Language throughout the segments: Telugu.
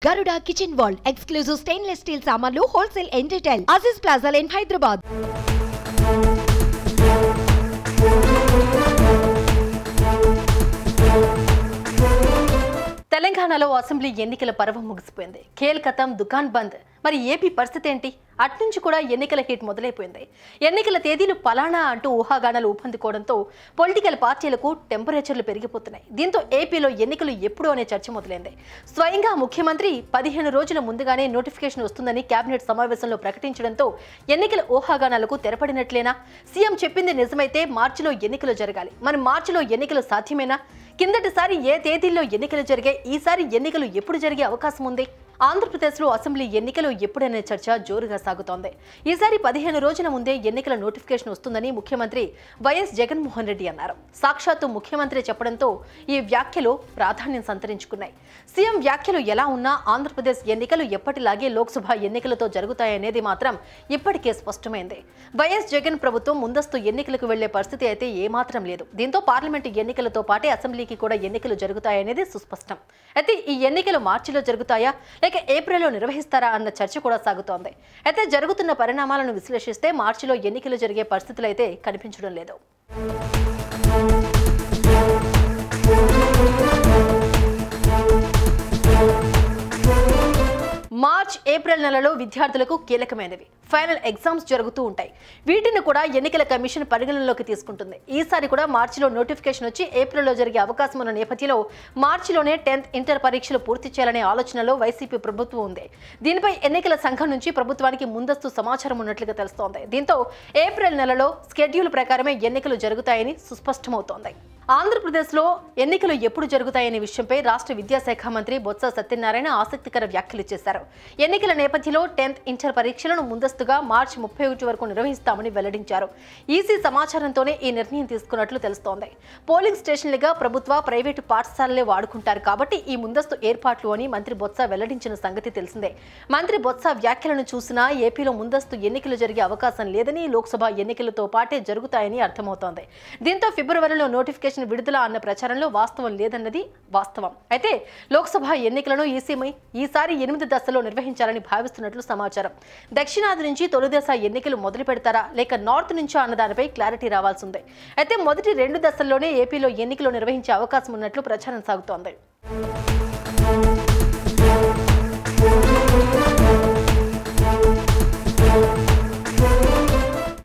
Garuda Kitchen World exclusive stainless steel samanlu wholesale and retail Aziz Plaza in Hyderabad. తెలంగాణలో అసెంబ్లీ ఎన్నికల పర్వం ముగిసిపోయింది. ఖేల్ ఖతం దుకాన్ బంద్. మరి ఏపీ పరిస్థితి ఏంటి? అట్నుంచి కూడా ఎన్నికల హిట్ మొదలైపోయింది. ఎన్నికల తేదీలు పలానా అంటూ ఊహాగానాలు ఊపందుకోవడంతో పొలిటికల్ పార్టీలకు టెంపరేచర్లు పెరిగిపోతున్నాయి. దీంతో ఏపీలో ఎన్నికలు ఎప్పుడు అనే చర్చ మొదలైంది. స్వయంగా ముఖ్యమంత్రి 15 రోజుల ముందుగానే నోటిఫికేషన్ వస్తుందని కేబినెట్ సమావేశంలో ప్రకటించడంతో ఎన్నికల ఊహాగానాలకు తెరపడినట్లేనా? సీఎం చెప్పింది నిజమైతే మార్చిలో ఎన్నికలు జరగాలి. మరి మార్చిలో ఎన్నికలు సాధ్యమేనా? కిందటిసారి ఏ తేదీల్లో ఎన్నికలు జరిగాయి? ఈసారి ఎన్నికలు ఎప్పుడు జరిగే అవకాశం ఉంది? ఆంధ్రప్రదేశ్లో అసెంబ్లీ ఎన్నికలు ఎప్పుడనే చర్చ జోరుగా సాగుతోంది. ఈసారి 15 రోజుల ముందే ఎన్నికల నోటిఫికేషన్ వస్తుందని ముఖ్యమంత్రి వైఎస్ జగన్మోహన్ రెడ్డి అన్నారు. సాక్షాత్తు ముఖ్యమంత్రి చెప్పడంతో ఈ వ్యాఖ్యలు ప్రాధాన్యం సంతరించుకున్నాయి. సీఎం వ్యాఖ్యలు ఎలా ఉన్నా ఆంధ్రప్రదేశ్ ఎన్నికలు ఎప్పటిలాగే లోక్సభ ఎన్నికలతో జరుగుతాయనేది మాత్రం ఇప్పటికే స్పష్టమైంది. వైఎస్ జగన్ ప్రభుత్వం ముందస్తు ఎన్నికలకు వెళ్లే పరిస్థితి అయితే ఏమాత్రం లేదు. దీంతో పార్లమెంటు ఎన్నికలతో పాటే అసెంబ్లీకి కూడా ఎన్నికలు జరుగుతాయనేది సుస్పష్టం. అయితే ఈ ఎన్నికలు మార్చిలో జరుగుతాయా లేక ఏప్రిల్లో నిర్వహిస్తారా అన్న చర్చ కూడా సాగుతోంది. అయితే జరుగుతున్న పరిణామాలను విశ్లేషిస్తే మార్చిలో ఎన్నికలు జరిగే పరిస్థితులు అయితే కనిపించడం లేదు. మార్చ్ ఏప్రిల్ నెలలో విద్యార్థులకు కీలకమైనవి. ఫైనల్ ఎగ్జామ్స్ జరుగుతూ ఉంటాయి. వీటిని కూడా ఎన్నికల కమిషన్ పరిగణనలోకి తీసుకుంటుంది. ఈసారి కూడా మార్చిలో నోటిఫికేషన్ వచ్చి ఏప్రిల్లో జరిగే అవకాశం ఉన్న నేపథ్యంలో మార్చిలోనే 10th ఇంటర్ పరీక్షలు పూర్తి చేయాలనే ఆలోచనలో వైసీపీ ప్రభుత్వం ఉంది. దీనిపై ఎన్నికల సంఘం నుంచి ప్రభుత్వానికి ముందస్తు సమాచారం ఉన్నట్లుగా తెలుస్తోంది. దీంతో ఏప్రిల్ నెలలో స్కెడ్యూల్ ప్రకారమే ఎన్నికలు జరుగుతాయని సుస్పష్టమవుతోంది. ఆంధ్రప్రదేశ్లో ఎన్నికలు ఎప్పుడు జరుగుతాయనే విషయంపై రాష్ట్ర విద్యాశాఖ మంత్రి బొత్స సత్యనారాయణ ఆసక్తికర వ్యాఖ్యలు చేశారు. ఎన్నికల నేపథ్యంలో 10th ఇంటర్ పరీక్షలను ముందస్తుగా మార్చి 31 వరకు నిర్వహిస్తామని వెల్లడించారు. ఈసీ సమాచారంతోనే ఈ నిర్ణయం తీసుకున్నట్లు తెలుస్తోంది. పోలింగ్ స్టేషన్లుగా ప్రభుత్వ ప్రైవేటు పాఠశాలలే వాడుకుంటారు కాబట్టి ఈ ముందస్తు ఏర్పాట్లు అని మంత్రి బొత్స వెల్లడించిన సంగతి తెలిసిందే. మంత్రి బొత్స వ్యాఖ్యలను చూసినా ఏపీలో ముందస్తు ఎన్నికలు జరిగే అవకాశం లేదని, లోక్సభ ఎన్నికలతో పాటే జరుగుతాయని అర్థమవుతోంది. దీంతో ఫిబ్రవరిలో నోటిఫికేషన్ విడుదల అన్న ప్రచారంలో వాస్తవం లేదన్నది వాస్తవం. అయితే లోక్సభ ఎన్నికలను ఈసారి 8 దశల్లో నిర్వహించాలని భావిస్తున్నట్లు సమాచారం. దక్షిణాది నుంచి తొలి దశ ఎన్నికలు మొదలు పెడతారా లేక నార్త్ నుంచా అన్న దానిపై క్లారిటీ రావాల్సి ఉంది. అయితే మొదటి 2 దశల్లోనే ఏపీలో ఎన్నికలు నిర్వహించే అవకాశం ఉన్నట్లు ప్రచారం సాగుతోంది.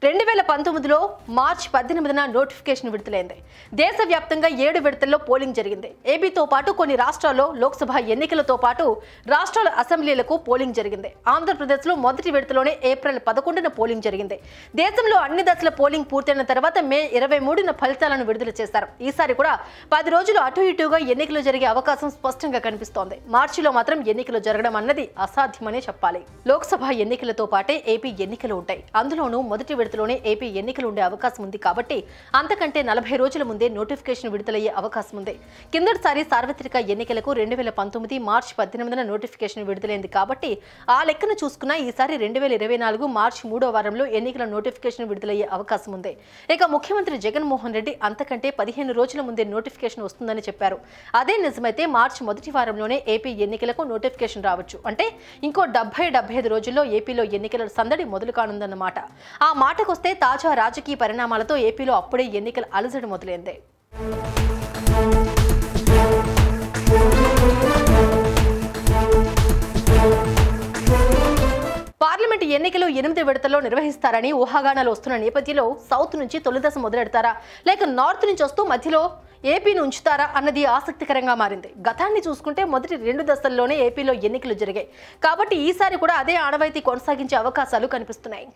2019లో మార్చి 18న నోటిఫికేషన్ విడుదలైంది. దేశవ్యాప్తంగా 7 విడతల్లో పోలింగ్ జరిగింది. ఏపీతో పాటు కొన్ని రాష్ట్రాల్లో లోక్సభ ఎన్నికలతో పాటు రాష్ట్రాల అసెంబ్లీలకు పోలింగ్ జరిగింది. ఆంధ్రప్రదేశ్లో మొదటి విడతలోనే ఏప్రిల్ 11న పోలింగ్ జరిగింది. దేశంలో అన్ని దశల పోలింగ్ పూర్తయిన తర్వాత మే 23న ఫలితాలను విడుదల చేశారు. ఈసారి కూడా 10 రోజులు అటు ఇటుగా ఎన్నికలు జరిగే అవకాశం స్పష్టంగా కనిపిస్తోంది. మార్చిలో మాత్రం ఎన్నికలు జరగడం అన్నది అసాధ్యమనే చెప్పాలి. లోక్సభ ఎన్నికలతో పాటే ఏపీ ఎన్నికలు ఉంటాయి. అందులోనూ మొదటి విడతలోనే ఏపీ ఎన్నికలు ఉండే అవకాశం ఉంది కాబట్టి అంతకంటే 40 రోజుల ముందే నోటిఫికేషన్ విడుదలయ్యే అవకాశం ఉంది. కిందటిసారి సార్వత్రిక ఎన్నికలకు 2019 మార్చి 18న నోటిఫికేషన్ విడుదలైంది కాబట్టి ఆ లెక్కను చూసుకున్నా ఈసారి 2024 మార్చి 3వ వారంలో ఎన్నికల నోటిఫికేషన్ విడుదలయ్యే అవకాశం ఉంది. ఇక ముఖ్యమంత్రి జగన్మోహన్ రెడ్డి అంతకంటే 15 రోజుల ముందే నోటిఫికేషన్ వస్తుందని చెప్పారు. అదే నిజమైతే మార్చి మొదటి వారంలోనే ఏపీ ఎన్నికలకు నోటిఫికేషన్ రావచ్చు. అంటే ఇంకో 70-75 రోజుల్లో ఏపీలో ఎన్నికల సందడి మొదలు కానుందన్నమాట. ఆ మాటకొస్తే తాజా రాజకీయ పరిణామాలతో ఏపీలో అప్పుడే ఎన్నికల అలజడి మొదలైంది. పార్లమెంట్ ఎన్నికలు 8 విడతల్లో నిర్వహిస్తారని ఊహాగానాలు వస్తున్న నేపథ్యంలో సౌత్ నుంచి తొలిదశ మొదలెడతారా లేక నార్త్ నుంచి వస్తూ మధ్యలో ఏపీని ఉంచుతారా అన్నది ఆసక్తికరంగా మారింది. గతాన్ని చూసుకుంటే మొదటి 2 దశల్లోనే ఏపీలో ఎన్నికలు జరిగాయి కాబట్టి ఈసారి కూడా అదే ఆనవాయితీ కొనసాగించే అవకాశాలు కనిపిస్తున్నాయి.